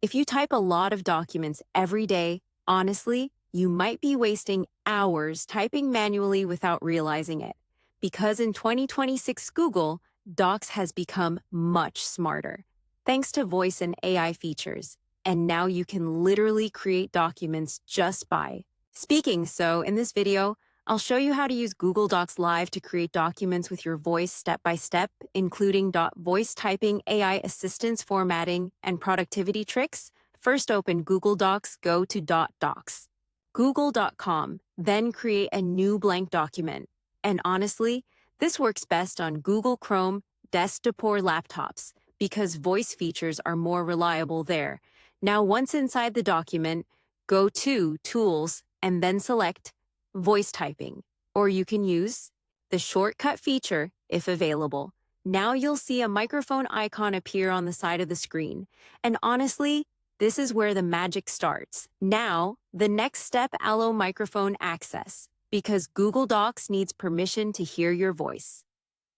If you type a lot of documents every day, honestly, you might be wasting hours typing manually without realizing it. Because in 2026 Google, Docs has become much smarter, thanks to voice and AI features. And now you can literally create documents just by speaking. So in this video, I'll show you how to use Google Docs Live to create documents with your voice step by step, including voice typing, AI assistance, formatting, and productivity tricks. First, open Google Docs, go to Docs, google.com, then create a new blank document. And honestly, this works best on Google Chrome, desktop, or laptops because voice features are more reliable there. Now, once inside the document, go to Tools and then select Voice Typing, or you can use the shortcut feature if available. Now you'll see a microphone icon appear on the side of the screen. And honestly, this is where the magic starts. Now, the next step, allow microphone access, because Google Docs needs permission to hear your voice.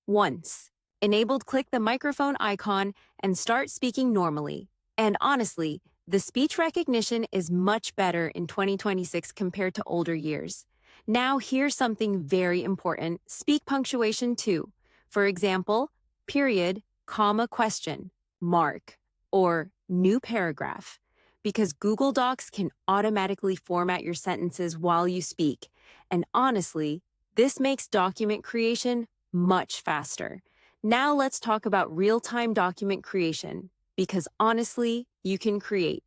Once enabled, click the microphone icon and start speaking normally. And honestly, the speech recognition is much better in 2026 compared to older years. Now, here's something very important. Speak punctuation too. For example, period, comma, question, mark, or new paragraph. Because Google Docs can automatically format your sentences while you speak. And honestly, this makes document creation much faster. Now let's talk about real-time document creation. Because honestly, you can create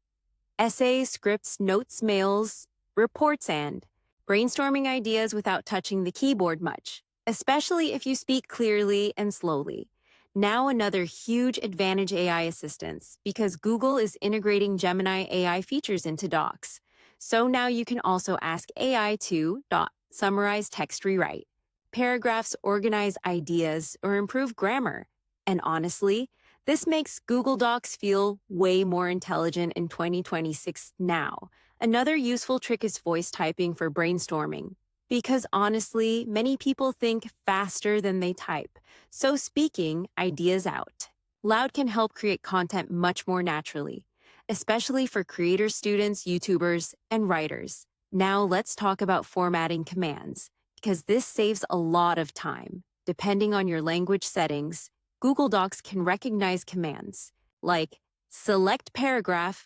essays, scripts, notes, mails, reports, and brainstorming ideas without touching the keyboard much, especially if you speak clearly and slowly. Now, another huge advantage, AI assistance, because Google is integrating Gemini AI features into Docs. So now you can also ask AI to summarize text, rewrite paragraphs, organize ideas, or improve grammar. And honestly, this makes Google Docs feel way more intelligent in 2026 now. Another useful trick is voice typing for brainstorming. Because honestly, many people think faster than they type. So speaking ideas out loud can help create content much more naturally, especially for creators, students, YouTubers, and writers. Now let's talk about formatting commands, because this saves a lot of time. Depending on your language settings, Google Docs can recognize commands like select paragraph,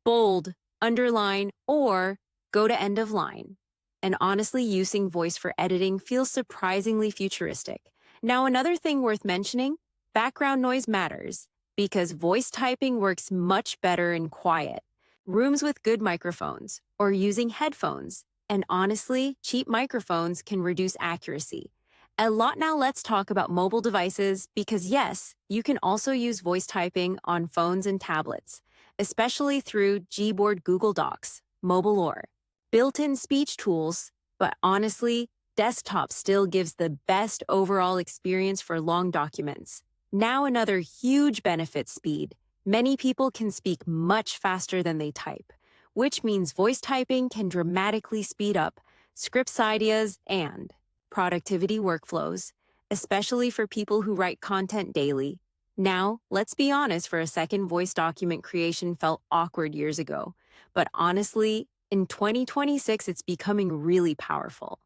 bold, underline, or go to end of line. And honestly, using voice for editing feels surprisingly futuristic. Now, another thing worth mentioning, background noise matters because voice typing works much better in quiet rooms with good microphones or using headphones. And honestly, cheap microphones can reduce accuracy a lot. Now let's talk about mobile devices because yes, you can also use voice typing on phones and tablets, especially through Gboard, Google Docs, mobile, or built-in speech tools. But honestly, desktop still gives the best overall experience for long documents. Now another huge benefit, speed. Many people can speak much faster than they type, which means voice typing can dramatically speed up scripts, ideas, and productivity workflows, especially for people who write content daily. Now, let's be honest for a second, voice document creation felt awkward years ago. But honestly, in 2026, it's becoming really powerful,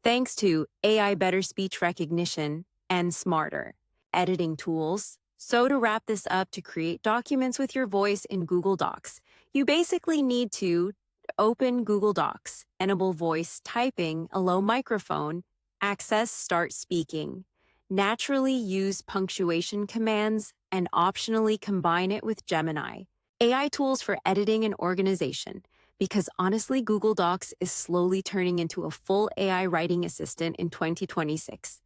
thanks to AI, better speech recognition, and smarter editing tools. So to wrap this up, to create documents with your voice in Google Docs, you basically need to open Google Docs, enable voice typing, allow microphone access, start speaking, naturally use punctuation commands, and optionally combine it with Gemini AI tools for editing and organization. Because honestly, Google Docs is slowly turning into a full AI writing assistant in 2026.